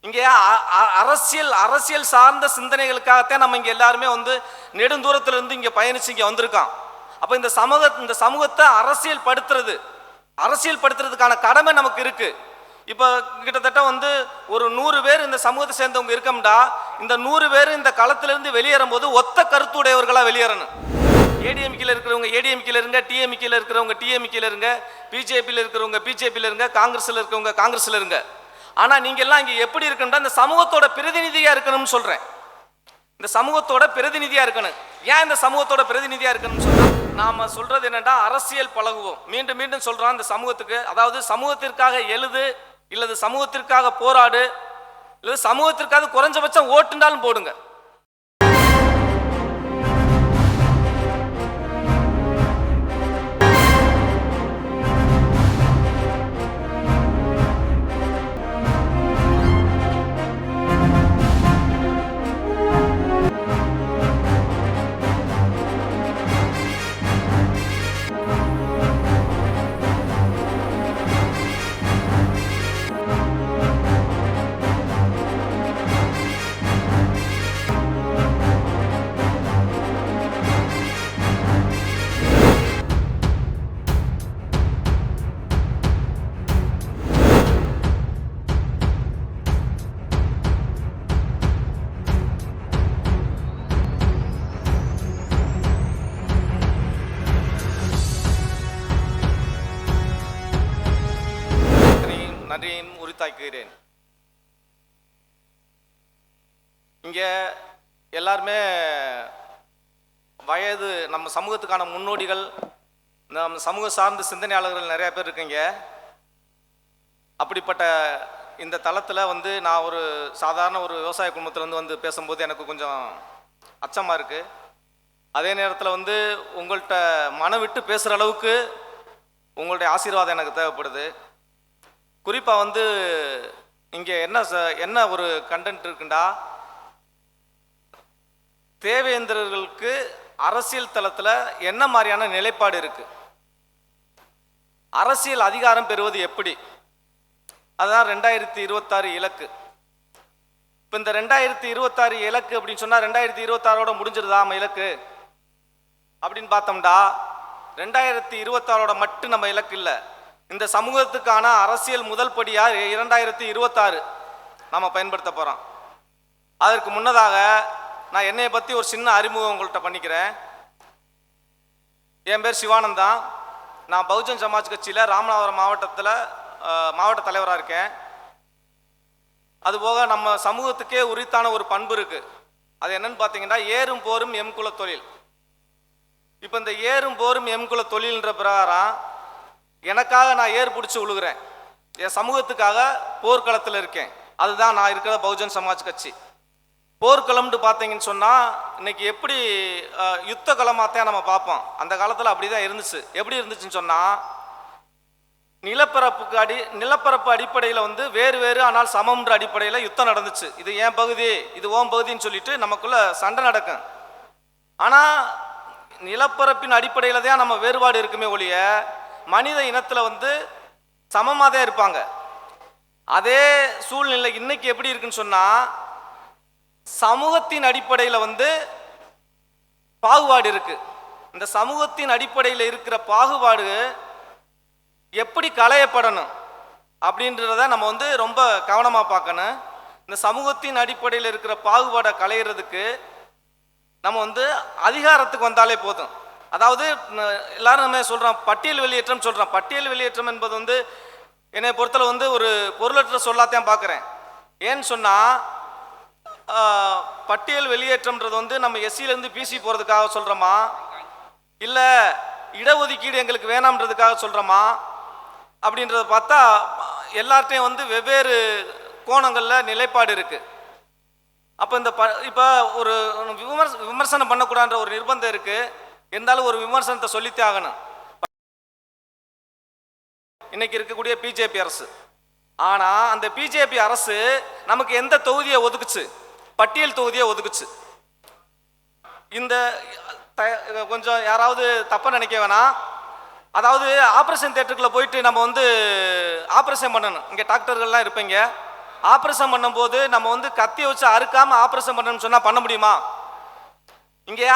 இங்கே அரசியல் அரசியல் சார்ந்த சிந்தனைகளுக்காகத்தான் நம்ம இங்கே எல்லாருமே வந்து நெடுந்தூரத்திலிருந்து இங்கே பயணிச்சு இங்கே வந்திருக்கோம். அப்போ இந்த சமூகத்தை அரசியல் படுத்துறதுக்கான கடமை நமக்கு இருக்கு. இப்போ கிட்டத்தட்ட வந்து ஒரு 100 பேர் இந்த சமூகத்தை சேர்ந்தவங்க இருக்கோம்டா, இந்த 100 பேர் இந்த களத்திலிருந்து வெளியேறும் போது ஒத்த கருத்துடையவர்களாக வெளியேறணும். ஏடிஎம்கேல இருக்கிறவங்க ஏடிஎம்கேல இருங்க, டிஎம்கேல இருக்கிறவங்க டிஎம்கேல இருங்க, பிஜேபியில் இருக்கிறவங்க பிஜேபியில் இருங்க, காங்கிரஸில் இருக்கிறவங்க காங்கிரஸில் இருங்க. ஆனால் நீங்கள் எல்லாம் இங்கே எப்படி இருக்குன்னா இந்த சமூகத்தோட பிரதிநிதியாக இருக்கணும்னு சொல்கிறேன். இந்த சமூகத்தோட பிரதிநிதியாக இருக்கணும். ஏன் இந்த சமூகத்தோட பிரதிநிதியாக இருக்கணும்னு சொல்கிறேன்? நாம் சொல்கிறது என்னென்னா, அரசியல் பழகுவோம். மீண்டும் மீண்டும் சொல்கிறோம் இந்த சமூகத்துக்கு, அதாவது சமூகத்திற்காக எழுது, இல்லது சமூகத்திற்காக போராடு, இல்லது சமூகத்திற்காக குறைஞ்சபட்சம் ஓட்டுண்டாலும் போடுங்க. நன்றியும் உரித்தாக்குகிறேன். இங்கே எல்லாருமே வயது நம்ம சமூகத்துக்கான முன்னோடிகள், நம்ம சமூக சார்ந்த சிந்தனையாளர்கள் நிறைய பேர் இருக்கீங்க. அப்படிப்பட்ட இந்த தளத்தில் வந்து நான் ஒரு சாதாரண ஒரு விவசாய குடும்பத்திலேருந்து வந்து பேசும்போது எனக்கு கொஞ்சம் அச்சமாக இருக்குது. அதே நேரத்தில் வந்து உங்கள்கிட்ட மனம் விட்டு பேசுகிற அளவுக்கு உங்களுடைய ஆசீர்வாதம் எனக்கு தேவைப்படுது. குறிப்பாக வந்து இங்கே என்ன ஒரு கண்டென்ட் இருக்குண்டா, தேவேந்திரர்களுக்கு அரசியல் தளத்தில் என்ன மாதிரியான நிலைப்பாடு இருக்கு, அரசியல் அதிகாரம் பெறுவது எப்படி, அதுதான் 2026 இலக்கு. இப்போ இந்த 2026 இலக்கு அப்படின்னு சொன்னால் 2026ஓட முடிஞ்சிருதா நம்ம இலக்கு அப்படின்னு பார்த்தோம்டா, 2026ஓட மட்டும் நம்ம இலக்கு இல்லை. இந்த சமூகத்துக்கான அரசியல் முதல் படியாக 2026 நாம் பயன்படுத்த போகிறோம். அதற்கு முன்னதாக நான் என்னை பற்றி ஒரு சின்ன அறிமுகம் உங்கள்கிட்ட பண்ணிக்கிறேன். என் பேர் சிவானந்தா. நான் பகுஜன் சமாஜ் கட்சியில் ராமநாதபுரம் மாவட்டத்தில் மாவட்ட தலைவராக இருக்கேன். அதுபோக நம்ம சமூகத்துக்கே உரித்தான ஒரு பண்பு இருக்குது. அது என்னன்னு பார்த்தீங்கன்னா, ஏறும் போரும் எம்குல தொழில். இப்போ இந்த ஏறும் போரும் எம்குல தொழில்ன்ற பிரகாரம் எனக்காக நான் ஏறு பிடிச்சி விழுகிறேன். என் சமூகத்துக்காக போர்க்களத்தில் இருக்கேன். அதுதான் நான் இருக்கிற பகுஜன் சமாஜ் கட்சி. போர்க்களம்னு பார்த்தீங்கன்னு சொன்னால் இன்னைக்கு எப்படி யுத்த களமாகத்தான் நம்ம பார்ப்போம். அந்த காலத்தில் அப்படி தான் இருந்துச்சு. எப்படி இருந்துச்சுன்னு சொன்னால், நிலப்பரப்பு அடிப்படையில் வந்து வேறு வேறு ஆனால் சமம்ன்ற அடிப்படையில் யுத்தம் நடந்துச்சு. இது என் பகுதி, இது ஓம் பகுதின்னு சொல்லிட்டு நமக்குள்ள சண்டை நடக்கும். ஆனால் நிலப்பரப்பின் அடிப்படையில் தான் நம்ம வேறுபாடு இருக்குமே ஒழிய மனித இனத்தில் வந்து சமமாக தான் இருப்பாங்க. அதே சூழ்நிலை இன்னைக்கு எப்படி இருக்குன்னு சொன்னால், சமூகத்தின் அடிப்படையில் வந்து பாகுபாடு இருக்கு. இந்த சமூகத்தின் அடிப்படையில் இருக்கிற பாகுபாடு எப்படி களையப்படணும் அப்படின்றத நம்ம வந்து ரொம்ப கவனமாக பார்க்கணும். இந்த சமூகத்தின் அடிப்படையில் இருக்கிற பாகுபாடை களையிறதுக்கு நம்ம வந்து அதிகாரத்துக்கு வந்தாலே போதும். அதாவது எல்லாரும் நம்ம சொல்கிறோம் பட்டியல் வெளியேற்றம் சொல்கிறோம். பட்டியல் வெளியேற்றம் என்பது வந்து என்னை பொறுத்தல வந்து ஒரு பொருளற்ற சொல்லாத்தான் பார்க்குறேன். ஏன்னு சொன்னால், பட்டியல் வெளியேற்றம்ன்றது வந்து நம்ம எஸ்சியிலேருந்து பிசி போகிறதுக்காக சொல்கிறோமா, இல்லை இடஒதுக்கீடு எங்களுக்கு வேணாம்ன்றதுக்காக சொல்கிறோமா அப்படின்றத பார்த்தா எல்லார்ட்டையும் வந்து வெவ்வேறு கோணங்களில் நிலைப்பாடு இருக்குது. அப்போ இப்போ ஒரு விமர்சனம் பண்ணக்கூடாதுன்ற ஒரு நிர்பந்தம் இருக்குது. இருந்தாலும் ஒரு விமர்சனத்தை சொல்லித்தே ஆகணும். இன்னைக்கு இருக்கக்கூடிய பிஜேபி அரசு, ஆனால் அந்த பிஜேபி அரசு நமக்கு எந்த தொகுதியை ஒதுக்குச்சு? பட்டியல் தொகுதியை ஒதுக்குச்சு. இந்த கொஞ்சம் யாராவது தப்பா நினைக்க வேணாம். அதாவது ஆப்ரேஷன் தியேட்டருக்குள்ள போயிட்டு நம்ம வந்து ஆப்ரேஷன் பண்ணணும். இங்கே டாக்டர்கள்லாம் இருப்பீங்க. ஆபரேஷன் பண்ணும்போது நம்ம வந்து கத்தியை வச்சு அறுக்காம ஆபரேஷன் பண்ணணும்னு சொன்னா பண்ண முடியுமா? இங்கே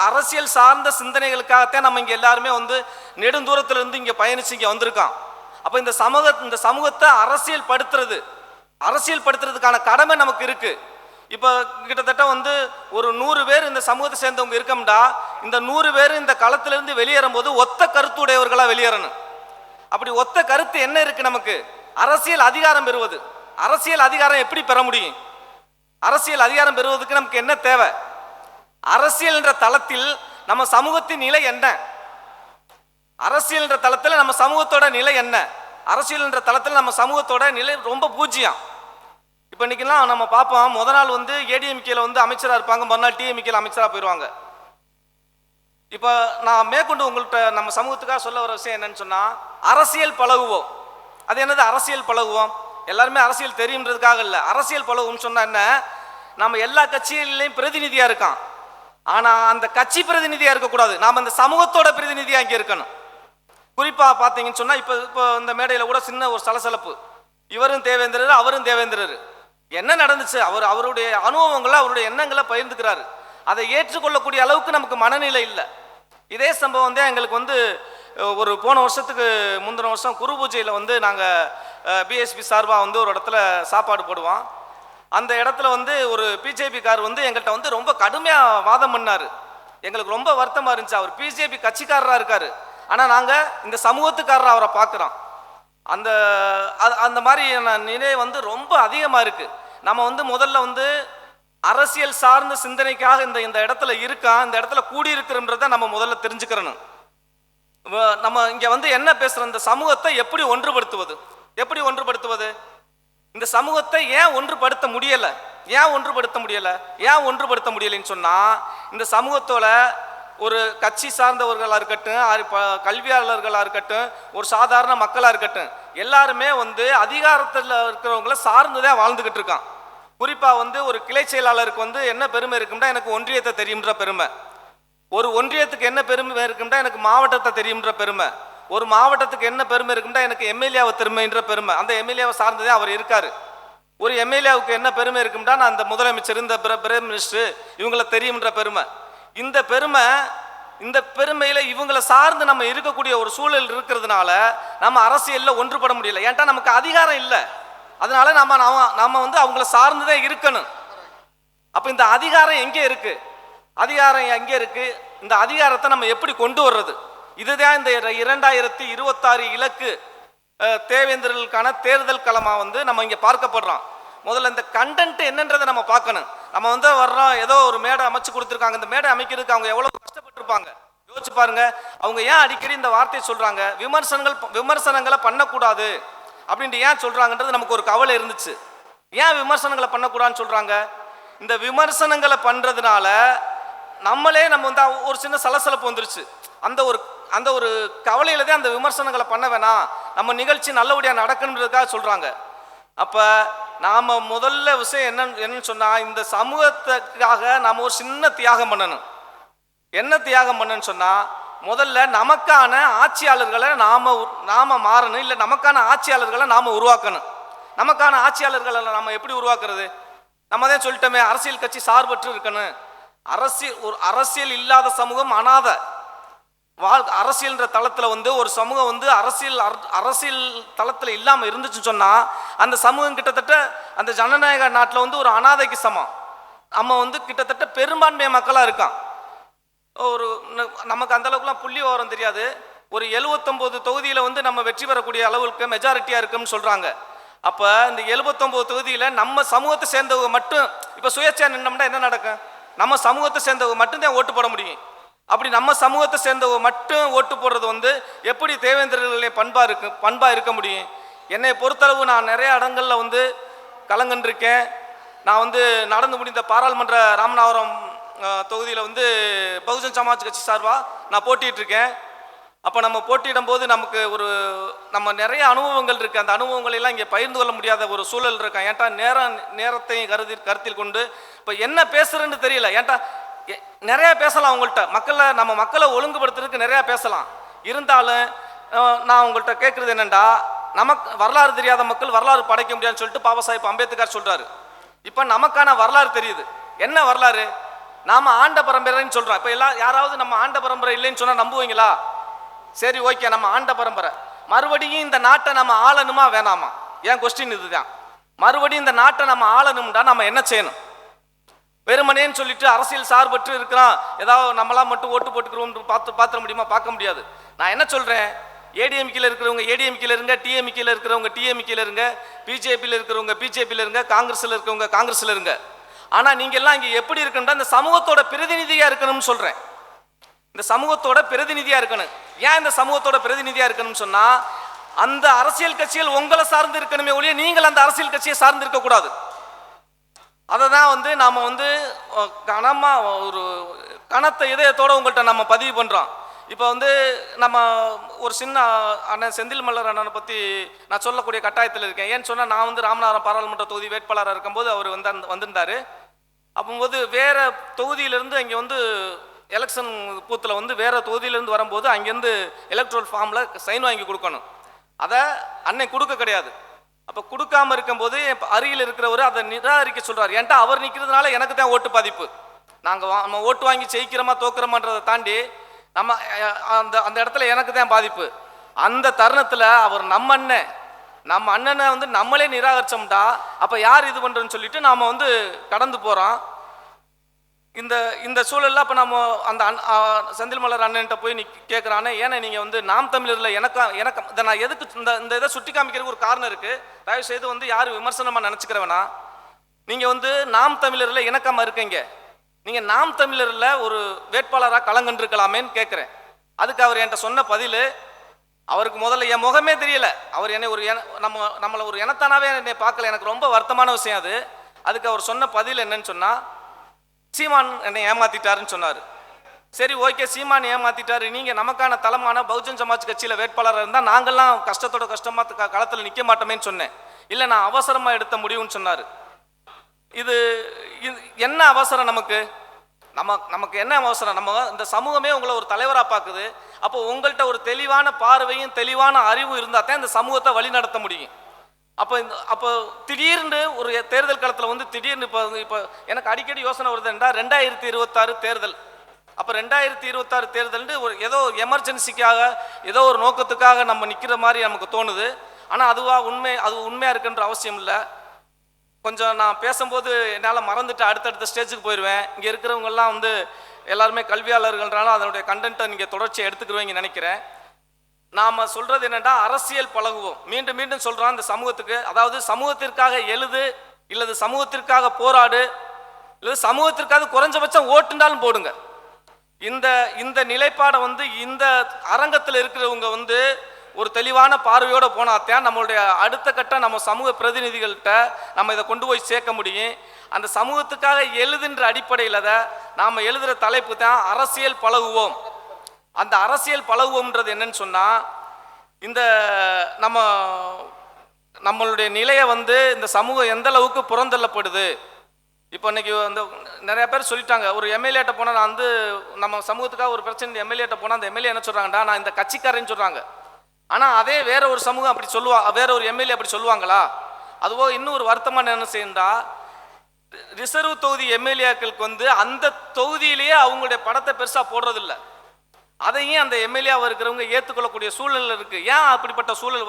அரசியல் சார்ந்த சிந்தனைகளுக்காகத்தான் நம்ம இங்க எல்லாருமே வந்து நெடுந்தூரத்துல இருந்து இங்க பயணிச்சு இங்க வந்திருக்கோம். அப்ப இந்த சமூகத்தை அரசியல் படுத்துறதுக்கான கடமை நமக்கு இருக்கு. இப்ப கிட்டத்தட்ட வந்து ஒரு 100 பேர் இந்த சமூகத்தை சேர்ந்தவங்க இருக்கோம்டா, இந்த 100 பேர் இந்த களத்திலிருந்து வெளியேறும் போது ஒத்த கருத்துடையவர்களா வெளியேறணும். அப்படி ஒத்த கருத்து என்ன இருக்கு நமக்கு? அரசியல் அதிகாரம் பெறுவது. அரசியல் அதிகாரம் எப்படி பெற முடியும்? அரசியல் அதிகாரம் பெறுவதற்கு நமக்கு என்ன தேவை? அரசியல் என்ற தளத்தில் நம்ம சமூகத்தின் நிலை என்ன? அரசியல் என்ற தளத்தில் நம்ம சமூகத்தோட நிலை என்ன? அரசியல் என்ற தளத்தில் நம்ம சமூகத்தோட நிலை ரொம்ப பூஜ்ஜியம். இப்போ இன்னைக்கெல்லாம் நம்ம பார்ப்போம், முத நாள் வந்து ஏடிஎம்கேல வந்து அமைச்சராக இருப்பாங்க, மறுநாள் டிஎம்கேல அமைச்சராக போயிடுவாங்க. இப்போ நான் மேற்கொண்டு உங்கள்கிட்ட நம்ம சமூகத்துக்காக சொல்ல வர விஷயம் என்னன்னு சொன்னால், அரசியல் பழகுவோம். அது என்னது அரசியல் பழகுவோம்? எல்லாருமே அரசியல் தெரியுன்றதுக்காக இல்லை. அரசியல் பழகுவோம்னு சொன்னால் என்ன? நம்ம எல்லா கட்சிகளிலையும் பிரதிநிதியாக இருக்கான், ஆனால் அந்த கட்சி பிரதிநிதியாக இருக்கக்கூடாது. நாம் அந்த சமூகத்தோட பிரதிநிதியாக இங்கே இருக்கணும். குறிப்பாக பார்த்தீங்கன்னு சொன்னால் இப்போ இந்த மேடையில் கூட சின்ன ஒரு சலசலப்பு. இவரும் தேவேந்திரர், அவரும் தேவேந்திரர். என்ன நடந்துச்சு? அவருடைய அனுபவங்களை அவருடைய எண்ணங்களை பகிர்ந்துக்கிறாரு. அதை ஏற்றுக்கொள்ளக்கூடிய அளவுக்கு நமக்கு மனநிலை இல்லை. இதே சம்பவம் தான் எங்களுக்கு வந்து ஒரு போன வருஷத்துக்கு முந்தின வருஷம் குரு பூஜையில் வந்து நாங்கள் பிஎஸ்பி சார்பாக வந்து ஒரு இடத்துல சாப்பாடு போடுவோம். அந்த இடத்துல வந்து ஒரு பிஜேபி கார் வந்து எங்கள்கிட்ட வந்து ரொம்ப கடுமையாக வாதம் பண்ணார். எங்களுக்கு ரொம்ப வருத்தமாக இருந்துச்சு. அவர் பிஜேபி கட்சிக்காரராக இருக்கார், ஆனால் நாங்கள் இந்த சமூகத்துக்காரராக அவரை பார்க்குறோம். அந்த மாதிரி நிலை வந்து ரொம்ப அதிகமாக இருக்குது. நம்ம வந்து முதல்ல வந்து அரசியல் சார்ந்த சிந்தனைக்காக இந்த இடத்துல இருக்கான், இந்த இடத்துல கூடியிருக்கிறன்றதை நம்ம முதல்ல தெரிஞ்சுக்கிறணும். நம்ம இங்கே வந்து என்ன பேசுகிறோம்? இந்த சமூகத்தை எப்படி ஒன்றுபடுத்துவது? இந்த சமூகத்தை ஏன் ஒன்றுபடுத்த முடியலை? ஏன் ஒன்றுபடுத்த முடியலைன்னு சொன்னால், இந்த சமூகத்தோட ஒரு கட்சி சார்ந்தவர்களாக இருக்கட்டும், கல்வியாளர்களாக இருக்கட்டும், ஒரு சாதாரண மக்களாக இருக்கட்டும், எல்லாருமே வந்து அதிகாரத்தில் இருக்கிறவங்கள சார்ந்துதான் வாழ்ந்துக்கிட்டு இருக்கான். குறிப்பாக வந்து ஒரு கிளை செயலாளருக்கு வந்து என்ன பெருமை இருக்கும்னா, எனக்கு ஒன்றியத்தை தெரியும்ன்ற பெருமை. ஒரு ஒன்றியத்துக்கு என்ன பெருமை இருக்கும்னா, எனக்கு மாவட்டத்தை தெரியும்ன்ற பெருமை. ஒரு மாவட்டத்துக்கு என்ன பெருமை இருக்கும்னா, எனக்கு எம்எல்ஏவை பெருமைன்ற பெருமை. அந்த எம்எல்ஏவை சார்ந்ததே அவர் இருக்காரு. ஒரு எம்எல்ஏவுக்கு என்ன பெருமை இருக்கும்னா, நான் அந்த முதலமைச்சர், இந்த பிரைம் மினிஸ்டர், இவங்களை தெரியும்ன்ற பெருமை. இந்த பெருமையில இவங்களை சார்ந்து நம்ம இருக்கக்கூடிய ஒரு சூழல் இருக்கிறதுனால நம்ம அரசியல்ல ஒன்றுபட முடியல. ஏன்டா நமக்கு அதிகாரம் இல்லை. அதனால நம்ம வந்து அவங்கள சார்ந்துதான் இருக்கணும். அப்ப இந்த அதிகாரம் எங்கே இருக்கு? இந்த அதிகாரத்தை நம்ம எப்படி கொண்டு வர்றது? இதுதான் இந்த 2026 இலக்கு தேவேந்திரர்களுக்கான தேர்தல் களமா வந்து நம்ம இங்க பார்க்கப்படுறோம். முதல்ல இந்த கண்டென்ட் என்னன்றதை நம்ம பார்க்கணும். நம்ம வந்து வர்றோம், ஏதோ ஒரு மேடை அமைச்சு கொடுத்துருக்காங்க. இந்த மேடை அமைக்கிறதுக்கு அவங்க எவ்வளவு கஷ்டப்பட்டிருப்பாங்க யோசிச்சு பாருங்க. அவங்க ஏன் அடிக்கடி இந்த வார்த்தையை சொல்றாங்க? விமர்சனங்களை பண்ணக்கூடாது அப்படின்ட்டு ஏன் சொல்றாங்கன்றது நமக்கு ஒரு கவலை இருந்துச்சு. ஏன் விமர்சனங்களை பண்ணக்கூடாதுன்னு சொல்றாங்க? இந்த விமர்சனங்களை பண்றதுனால நம்ம வந்து ஒரு சின்ன சலசலப்பு வந்துருச்சு. அந்த ஒரு கவலையில தான் அந்த விமர்சனங்களை பண்ண வேணாம், நம்ம நிகழ்ச்சி நல்லபடியாக நடக்கணுன்றதுக்காக சொல்றாங்க. அப்ப நாம முதல்ல விஷயம் என்னன்னு சொன்னா, இந்த சமூகத்துக்காக நாம ஒரு சின்ன தியாகம் பண்ணணும். என்ன தியாகம் பண்ணணும்னு சொன்னா, முதல்ல நமக்கான ஆட்சியாளர்களை நாம மாறணும், இல்லை நமக்கான ஆட்சியாளர்களை நாம உருவாக்கணும். நமக்கான ஆட்சியாளர்களை நாம எப்படி உருவாக்குறது? நம்ம தான் சொல்லிட்டோமே, அரசியல் கட்சி சார்பற்று இருக்கணும். அரசியல் இல்லாத சமூகம் அனாத. அரசியல்ன்ற தளத்தில் வந்து ஒரு சமூகம் வந்து அரசியல் தளத்தில் இல்லாமல் இருந்துச்சுன்னு சொன்னால், அந்த சமூகம் கிட்டத்தட்ட அந்த ஜனநாயக நாட்டில் வந்து ஒரு அனாதைக்கு சமம். நம்ம வந்து கிட்டத்தட்ட பெரும்பான்மை மக்களாக இருக்கான். நமக்கு அந்த அளவுக்குலாம் புள்ளி விவரம் தெரியாது. ஒரு 79 தொகுதியில் வந்து நம்ம வெற்றி பெறக்கூடிய அளவுக்கு மெஜாரிட்டியாக இருக்குன்னு சொல்கிறாங்க. அப்போ இந்த 79 தொகுதியில் நம்ம சமூகத்தை சேர்ந்தவங்க மட்டும் இப்போ சுயேட்சையாக நின்னோம்னா என்ன நடக்கும்? நம்ம சமூகத்தை சேர்ந்தவங்க மட்டும்தான் ஓட்டு போட முடியும். அப்படி நம்ம சமூகத்தை சேர்ந்தவங்க மட்டும் ஓட்டு போடுறது வந்து எப்படி தேவேந்திரர்களே பண்பா இருக்க முடியும்? என்னை பொறுத்தளவு நான் நிறைய இடங்கள்ல வந்து கலங்கண்டிருக்கேன். நான் வந்து நடந்து முடிந்த பாராளுமன்ற ராமநாதபுரம் தொகுதியில் வந்து பகுஜன் சமாஜ் கட்சி சார்பாக நான் போட்டிட்டு இருக்கேன். அப்போ நம்ம போட்டியிடும் போது நம்ம நிறைய அனுபவங்கள் இருக்குது. அந்த அனுபவங்களை எல்லாம் இங்கே பகிர்ந்து கொள்ள முடியாத ஒரு சூழல் இருக்கேன். ஏன்டா நேரத்தையும் கருத்தில் கொண்டு இப்போ என்ன பேசுறேன்னு தெரியல. ஏன்டா நிறைய பேசலாம் உங்கள்கிட்ட, நம்ம மக்களை ஒழுங்குபடுத்துறதுக்கு நிறையா பேசலாம். இருந்தாலும் நான் உங்கள்கிட்ட கேட்குறது என்னென்னா, நமக்கு வரலாறு தெரியாத மக்கள் வரலாறு படைக்க முடியாதுன்னு சொல்லிட்டு பாபா சாஹிப் அம்பேத்கர் சொல்றாரு. இப்போ நமக்கான வரலாறு தெரியுது. என்ன வரலாறு? நாம ஆண்ட பரம்பரைன்னு சொல்றோம். இப்போ எல்லாம் யாராவது நம்ம ஆண்ட பரம்பரை இல்லைன்னு சொன்னா நம்புவீங்களா? சரி, ஓகே, நம்ம ஆண்ட பரம்பரை. மறுபடியும் இந்த நாட்டை நம்ம ஆளணுமா வேணாமா? ஏன் கொஸ்டின் இதுதான். மறுபடியும் இந்த நாட்டை நம்ம ஆளணும்டா நம்ம என்ன செய்யணும்? வெறுமனேன்னு சொல்லிட்டு அரசியல் சார்பற்று இருக்கிறான், ஏதாவது நம்மளாம் மட்டும் ஓட்டு போட்டுக்கிறோம் பார்த்துட முடியுமா? பார்க்க முடியாது. நான் என்ன சொல்றேன், ஏடிஎம்கேல இருக்கிறவங்க ஏடிஎம்கேல இருங்க, டிஎம்கேல இருக்கிறவங்க டிஎம்கேல இருங்க, பிஜேபியில் இருக்கிறவங்க பிஜேபியில் இருங்க, காங்கிரஸ்ல இருக்கிறவங்க காங்கிரஸ்ல இருங்க. ஆனா நீங்க எல்லாம் இங்க எப்படி இருக்கணும்னா இந்த சமூகத்தோட பிரதிநிதியா இருக்கணும்னு சொல்றேன். இந்த சமூகத்தோட பிரதிநிதியா இருக்கணும். ஏன் இந்த சமூகத்தோட பிரதிநிதியா இருக்கணும்னு சொன்னா, அந்த அரசியல் கட்சிகள் உங்களை சார்ந்து இருக்கணுமே ஒழிய நீங்கள் அந்த அரசியல் கட்சியை சார்ந்து இருக்க கூடாது. அதை தான் நாம கனமா ஒரு கனத்த இதயத்தோட உங்கள்கிட்ட நம்ம பதிவு பண்றோம். இப்போ நம்ம ஒரு சின்ன அண்ணன் செந்தில் மல்லர் அண்ணனை பற்றி நான் சொல்லக்கூடிய கட்டாயத்தில் இருக்கேன். ஏன்னு சொன்னால் நான் ராமநாதபுரம் பாராளுமன்ற தொகுதி வேட்பாளராக இருக்கும்போது அவர் வந்திருந்தார். அப்போது வேற தொகுதியிலிருந்து இங்கே எலெக்ஷன் பூத்தில் வேற தொகுதியிலேருந்து வரும்போது அங்கேருந்து எலக்ட்ரல் ஃபார்மில் சைன் வாங்கி கொடுக்கணும். அதை அன்னை கொடுக்க கிடையாது. அப்போ கொடுக்காம இருக்கும்போது அருகில் இருக்கிறவர் அதை நிராகரிக்க சொல்கிறார். ஏன்ட்டா அவர் நிற்கிறதுனால எனக்கு தான் ஓட்டு பாதிப்பு. நம்ம ஓட்டு வாங்கி ஜெயிக்கிறோமா தோக்குறோமான்றதை தாண்டி நம்ம அந்த இடத்துல எனக்கு தான் பாதிப்பு. அந்த தருணத்தில் அவர் நம்ம அண்ணனை நம்மளே நிராகரிச்சோம்டா அப்போ யார் இது பண்ணுறோன்னு சொல்லிட்டு நாம் கடந்து போகிறோம். இந்த சூழலில் அப்போ நம்ம அந்த செந்தில் மலர் அண்ணன்ட்ட போய் நீ கேட்குறானே, ஏன்னா நீங்கள் நாம் தமிழரில் எனக்கு இதை நான் எதுக்கு இந்த இதை சுட்டி காமிக்கிறதுக்கு ஒரு காரணம் இருக்குது. தயவுசெய்து யார் விமர்சனமாக நினச்சிக்கிறவனா, நீங்கள் நாம் தமிழரில் இணக்கமாக இருக்கீங்க, நீங்கள் நாம் தமிழரில் ஒரு வேட்பாளராக களங்கண்டிருக்கலாமேன்னு கேட்குறேன். அதுக்கு அவர் என்கிட்ட சொன்ன பதில், அவருக்கு முதல்ல என் முகமே தெரியல, அவர் என்னை நம்மளை ஒரு இனத்தானாவே என்னை பார்க்கல. எனக்கு ரொம்ப வருத்தமான விஷயம் அது. அதுக்கு அவர் சொன்ன பதில் என்னன்னு சொன்னால், சீமான் என்னை ஏமாத்திட்டாருன்னு சொன்னார். சரி, ஓகே, சீமான் ஏமாத்திட்டாரு, நீங்கள் நமக்கான தளமான பகுஜன் சமாஜ் கட்சியில் வேட்பாளராக இருந்தால் நாங்கள்லாம் கஷ்டத்தோட கஷ்டமாக களத்தில் நிற்க மாட்டோமேன்னு சொன்னேன். இல்லை, நான் அவசரமாக எடுத்த முடிவுன்னு சொன்னார். இது என்ன அவசரம் நமக்கு என்ன அவசரம்? நம்ம இந்த சமூகமே உங்களை ஒரு தலைவராக பார்க்குது. அப்போ உங்கள்கிட்ட ஒரு தெளிவான பார்வையும் தெளிவான அறிவும் இருந்தால் தான் இந்த சமூகத்தை வழி நடத்த முடியும். அப்போ திடீர்னு ஒரு தேர்தல் காலத்தில் திடீர்னு இப்போ எனக்கு அடிக்கடி யோசனை வருதுண்டா, 2026 தேர்தல். அப்போ 2026 தேர்தல்னு ஏதோ எமர்ஜென்சிக்காக ஏதோ ஒரு நோக்கத்துக்காக நம்ம நிற்கிற மாதிரி நமக்கு தோணுது. ஆனால் அது உண்மையாக இருக்குன்ற அவசியம் இல்லை. கொஞ்சம் நான் பேசும்போது என்னால் மறந்துட்டு அடுத்தடுத்த ஸ்டேஜுக்கு போயிடுவேன். இங்கே இருக்கிறவங்கெல்லாம் எல்லாருமே கல்வியாளர்கள்னால அதனுடைய கண்டென்ட்டை நீங்கள் தொடர்ச்சியை எடுத்துக்கிறவங்க நினைக்கிறேன். நாம் சொல்கிறது என்னென்னா, அரசியல் பழகுவோம். மீண்டும் மீண்டும் சொல்கிறோம் இந்த சமூகத்துக்கு, அதாவது சமூகத்திற்காக எழுது, இல்லது சமூகத்திற்காக போராடு, இல்லை சமூகத்திற்காக குறைஞ்சபட்சம் ஓட்டுண்டாலும் போடுங்க. இந்த நிலைப்பாடை இந்த அரங்கத்தில் இருக்கிறவங்க ஒரு தெளிவான பார்வையோடு போனாத்தான் நம்மளுடைய அடுத்த கட்ட நம்ம சமூக பிரதிநிதிகள்கிட்ட நம்ம இதை கொண்டு போய் சேர்க்க முடியும். அந்த சமூகத்துக்காக எழுதுன்ற அடிப்படையில் நாம் எழுதுகிற தலைப்பு தான் அரசியல் பழகுவோம். அந்த அரசியல் பழகுவோம்ன்றது என்னன்னு சொன்னால், இந்த நம்மளுடைய நிலையை இந்த சமூகம் எந்த அளவுக்கு புறந்தள்ளப்படுது. இப்போ இன்னைக்கு நிறைய பேர் சொல்லிட்டாங்க, ஒரு எம்எல்ஏட்ட போனால் நான் நம்ம சமூகத்துக்காக ஒரு பிரச்சனை எம்எல்ஏட்ட போனால் அந்த எம்எல்ஏ என்ன சொல்கிறாங்கடா, நான் இந்த கட்சிக்காரன்னு சொல்கிறாங்க. ஆனால் அதே வேற ஒரு சமூகம் அப்படி வேற ஒரு எம்எல்ஏ அப்படி சொல்லுவாங்களா? அதுவோ இன்னும் ஒரு வருத்தமான என்ன செய்யண்டா, ரிசர்வ் தொகுதி எம்எல்ஏக்களுக்கு அந்த தொகுதியிலேயே அவங்களுடைய படத்தை பெருசாக போடுறதில்லை. அதையும் அந்த எம்எல்ஏவாக இருக்கிறவங்க ஏற்றுக்கொள்ளக்கூடிய சூழல் இருக்குது. ஏன் அப்படிப்பட்ட சூழல்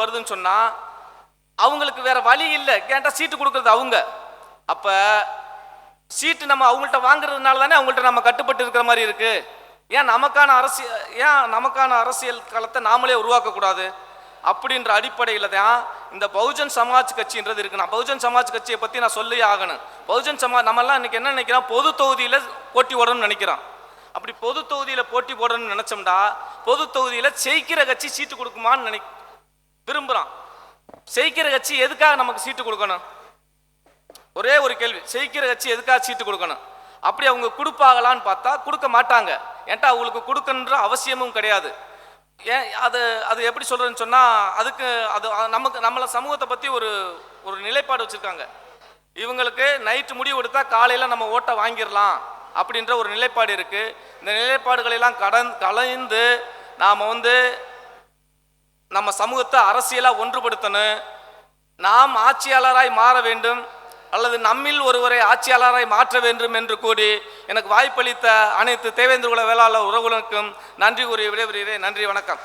வருதுன்னு சொன்னால் அவங்களுக்கு வேற வழி இல்லை. கேட்டால் சீட்டு கொடுக்குறது அவங்க. அப்போ சீட்டு நம்ம அவங்கள்ட்ட வாங்குறதுனால தானே அவங்கள்ட்ட நம்ம கட்டுப்பட்டு இருக்கிற மாதிரி இருக்கு. ஏன் நமக்கான அரசியல் களத்தை நாமளே உருவாக்கக்கூடாது அப்படின்ற அடிப்படையில் தான் இந்த பகுஜன் சமாஜ் கட்சின்றது இருக்கு. நான் பகுஜன் சமாஜ் கட்சியை பற்றி நான் சொல்லி ஆகணும். பகுஜன் சமாஜ் நம்மெல்லாம் இன்னைக்கு என்ன நினைக்கிறோம், பொது தொகுதியில் போட்டி போடணும்னு நினைக்கிறோம். அப்படி பொது தொகுதியில் போட்டி போடணும்னு நினைச்சோம்டா, பொது தொகுதியில் ஜெயிக்கிற கட்சி சீட்டு கொடுக்குமான்னு விரும்புகிறான். ஜெயிக்கிற கட்சி எதுக்காக நமக்கு சீட்டு கொடுக்கணும்? ஒரே ஒரு கேள்வி, ஜெயிக்கிற கட்சி எதுக்காக சீட்டு கொடுக்கணும்? அப்படி அவங்க கொடுப்பாங்களான்னு பார்த்தா கொடுக்க மாட்டாங்க. ஏன்ட்டா அவங்களுக்கு கொடுக்கணுன்ற அவசியமும் கிடையாது. ஏன் அது எப்படி சொல்கிறேன்னு சொன்னால், அதுக்கு நம்மளை சமூகத்தை பற்றி ஒரு நிலைப்பாடு வச்சுருக்காங்க. இவங்களுக்கு நைட்டு முடிவு எடுத்தா காலையில் நம்ம ஓட்டை வாங்கிடலாம் அப்படின்ற ஒரு நிலைப்பாடு இருக்குது. இந்த நிலைப்பாடுகளெல்லாம் கலைந்து நாம் நம்ம சமூகத்தை அரசியலாக ஒன்றுபடுத்தணும். நாம் ஆட்சியாளராய் மாற வேண்டும் அல்லது நம்மில் ஒருவரை ஆட்சியாளராய் மாற்ற வேண்டும் என்று கூறி எனக்கு வாய்ப்பளித்த அனைத்து தேவேந்திர குல வேளாளர் உறவுகளுக்கும் நன்றி கூறி விடைபெறுகிறேன். நன்றி, வணக்கம்.